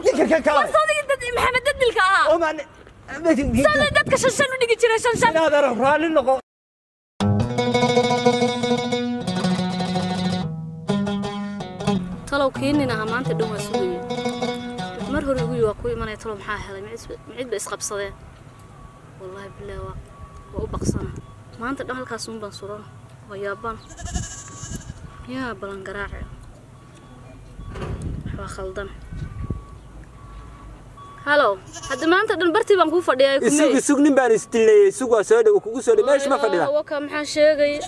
صدق أنت محمد ددلك سنة دتك شنشن ودقي جرا شنشن هذا رالي نقو تلو كيننا ما أنت دوما سوي مره يقول وكوي ما يطلب معاه هذا معيد بس قبصده والله بالله وبقصنا ما أنت دخل كاسون بنصورنا ويابان يا بلنقراع خلدنا هلو هذا ما أنت دنبرتي بنكون فديا السوق نبان استلي السوق سود وكوكو سود ماشي ما فديا وكم حشيء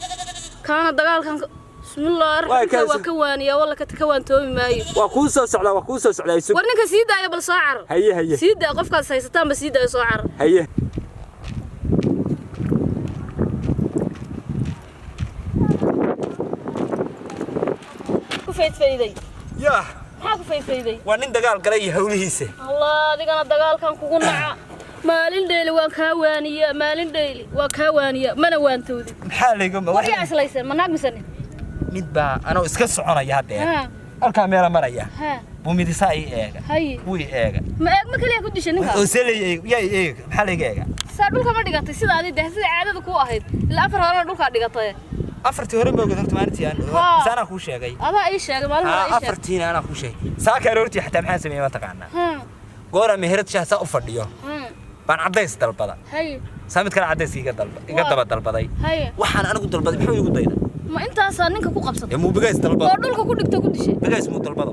كان الدجال كان بسم الله الرحمن الرحيم وكوانيا والله كتكوان تومي ماي وكوسو سعلا السوق ورنك سيدا يا بالصاعر هي سيدا قفك سيستان بس سيدا يصاعر هي كفيت فيدي يا maxaa ku fayfayday waa nin dagaal galay hawlihiisa Allah adigana dagaalkan kugu naca maalin dheeli waan kaa waaniya mana waantoodi maxaa leeyahay waxay islaysan manaag misan mid baa anoo iska soconaya hadda halka meel maraya bumidisa ay eega wuu eega ma kaliya ku dishay ninka oo selay eega maxaa leeyahay saa dhulka ma dhigatay sida sida caadada ku ahayd ilaa afar hore dhulka dhigatay afartii hore ma ogaaday maalintii aan saana ku sheegay adaa ay sheegay maalin hore ay sheegay afartii ana ku sheegay saaka roortii xataa maxaan sameeyay ma taqaanaa goora meherad shaasa u fadhiyo baan cadays dalbada saamid kala cadays iga daba dalbaday waxaan anigu dalbaday muxuu igu dayday ma intaas ninka ku qabsatay mu bagays dalbada oo dhulka ku dhigto ku dishay bagays mu dalbado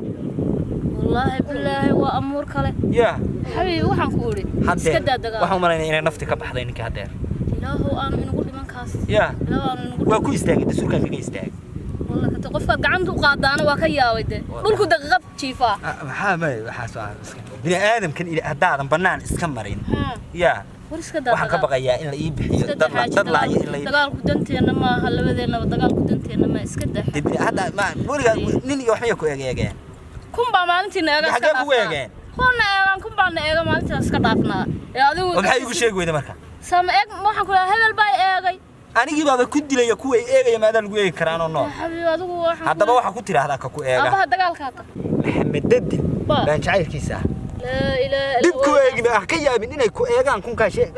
wallahi billahi wa amur kale ya habibi waxaan ku uri iska daadaga waxaan maleynaa inay nafti ka baxday ninka hadeer ilaahu aanu inagu dhiman kaas ya waa ku istaagay dastuurka kaga istaagay والله كنت قفك قعمت وقادانا وكيا ويده دولكو دقق جيفا maxaa ma waxa soo bini aadam kan ila hadaadan banaan iska marin ya wariska dad waxaan ka baqayaa in la ii bixiyo dad laayo in la ii dagaalku danteena ma aha labadeena dagaalku danteena ma iska daa hada ma wariga nin iyo waxba ku eegayeen kumba maalintii naaga xagee ku eegeen kuna eegan kumba naaga maalintii iska dhaafnaa ee adigu waxay igu sheeg weyda marka sama eeg waxaan ku leeyahay hebel baa eegay anigii baba ku dilay kuwa eegaya maada lagu eegi karaan oo noo habiib adigu waxaan hadaba waxa ku tiraahdaa ka ku eega aba dagaalka ta maxamed dadil baan jacaylkiisa la ilaaha dib ku eegna ka yaabin inay ku eegaan kun ka sheeg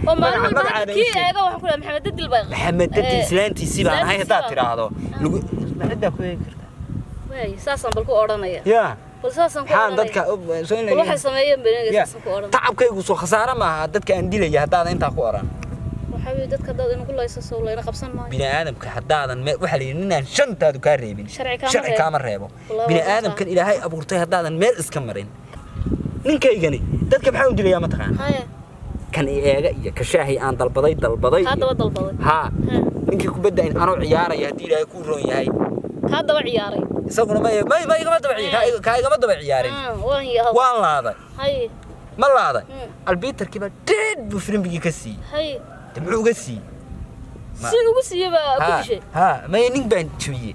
oo magacaada ki eega waxaan ku leeyahay maxamed dadil baa maxamed dadil islaantiisi baan ahay hadaa tiraahdo lagu maxamed ku eegi kartaa way saasan bal ku oranaya ya bal saasan ku oranaya dadka soo inay waxay sameeyeen beenaga saasan ku oranaya tacabkaygu soo khasaara ma aha dadka aan dilaya hadaa inta ku oran حبيبي دتك دad in kulay soo leeyna qabsan maayo bini aadamka hadaadan waxa la yiri inaan shantaadu ka reebin sharci kama reebo bini aadamkan ilaahay abuurtay hadaadan meel iska marin ninkaygani dadka maxaa u dilayaa ma taqaan kan eega iyo ka shaahi aan dalbaday hadaba dalbaday ha ninkii ku badaa in aanu ciyaaraya hadii ilaahay ku roon yahay hadaba ciyaaray isaguna ma igama daba ciyaarin ka igama daba ciyaarin waan laaday ma laaday albitarkiba deed bu filimkii ka sii muxuu uga sii si ugu siiyaba ku dishay ma nin baan jabiyay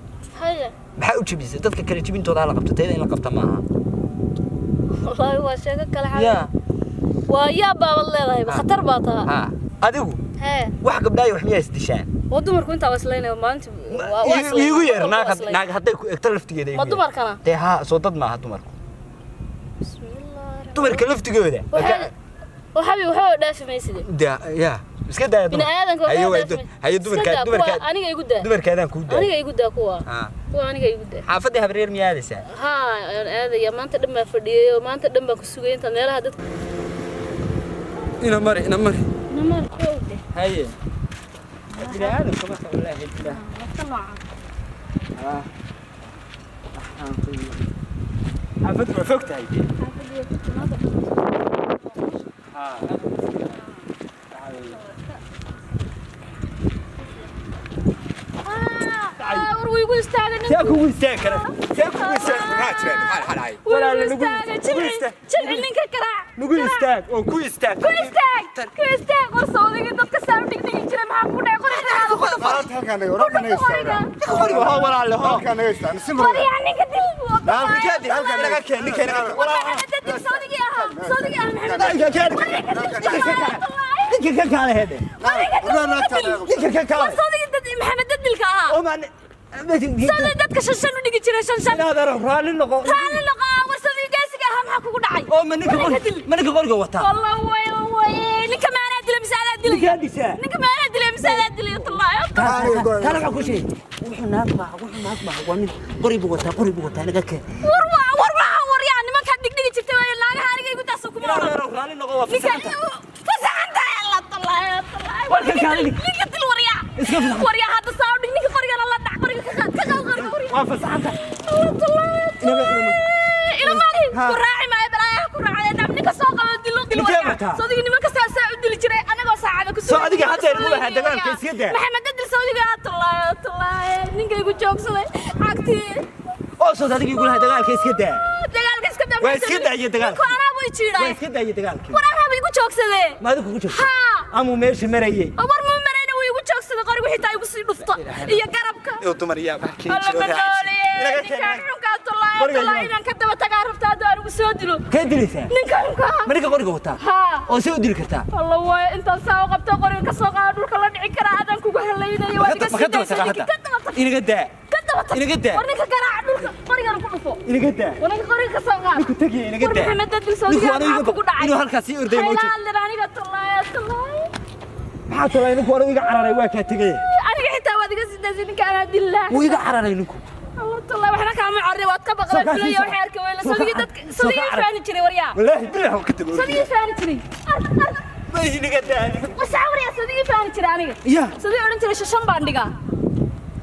maxaa u jabisay dadka kale jabintooda la qabto teeda in la qabta ma aha wallahi waa sheego kale xayaa waa yaa baabad leedahay khatar baa taa adigu wax gabdhaay wax miyaa isdishaan oo dumarku inta waslaynaa maalinta waa igu yeer naag haday ku egta laftigeeda ma dumarkana tee soo dad ma aha dumarku bismillaah dumarka laftigooda وحبي وحو دافميسيده دا يا iska daa bini aadanka hayo dumarka aniga igu daa dumarkaadan ku daa aniga igu daa kuwa aniga igu daa xaafadii habreer miyaadaysa aadaya maanta dhan baa fadhiyay maanta dhan baa ku sugay inta meelaha dad ina mari kowde haye bini aadanka ma wallahi bilaa xaafadii waa fogtahay ويقول استاذ ساكو استاكر ولا نقول شلعنك كراع نقول استاك او كو استاك وصودك ددك سام دغدغ جيره ما ku dhaay qorixda halkan ay oran qori waa walaal halkan ay istaan simir yani kadib halkan laga keen ninkan صودقي ninka ka kale hede صودقي محمد ددلك صدق dadka shan u dhigi jiray shan هذا رالي نقو ورسمي جاسك اهم حق oo manka qoriga wata والله وي ninka maana dil misaala dil ninka maana dil misaala dil الله كان معكو شيء وحنا نطلع ومن قريب وتا naga keen war yani man ka digdigi jirtay way laagaha arigay ku taasoo kuma raali noqo fasanta yalla طلع warka kaalini ninka dil warya hada saawdig ninka qoriga la dhac qoriga ka qoriga waa fasanta ila mari ku raaci ma ibrahim ku raacay dabnika soo qabo dil warya soo digi nimanka saa u dil jiray anagoo saacada ku soo adiga hadda inuu lahaa dagaalka iska daa maxamed dil sawdiga طلع ninka igu joogsaday agti oo soo adiga igu lahaa dagaalka iska daa waa iska daayay dagaalka ku anaa way jiray waa iska daayay dagaalka war anaa igu joogsaday ma adigu ku joogsaday amu meesha marayay war mu marayna way igu joogsaday qorigu xitaa igu sii dhufta iyo garabka iyo dumariya markii طلع inaan ka daba tagaa rabtaa aan ugu soo dilo ka dilaysaa ninka marka qoriga wata oo soo dil kartaa والله way inta saa qabto qoriga ka soo qaado dhulka la dhici kara adan kugu helaynayo waa iga sii inaga daa inaga daa warninka garaac dhulka qoriga ku dhufo inaga daa warninka qoriga ka soo qaado ku tagi inaga daa maxamed dil sawdiga kugu dhacay inuu halkaas ii orday mooji aniga طلع maxaa talay ninku hore iga cararay waa ka tagay aniga xitaa waad iga sidaysin ninka ana dillah wuu iga cararay ninku الله طلع وحنا كان معري واتك بقى فيليا وحيرك ولا صديق فاني جري وريا والله بالله كنت صديق فاني جري ما هي نقداني وسعور يا صديق فاني جري انا يا صديق انت ليش شن باندغا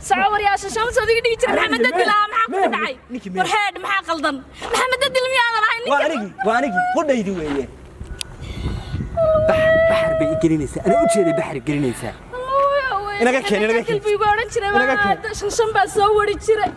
سعور يا شن صديق دي جري محمد دل ما دعي ورهاد ما قلدن محمد دل مي انا وانيغي قديدي ويه بحر بيجرينيسا انا وجهي بحر جرينيسا inaga keen قلبي غورن جري ما شن با سو وري جري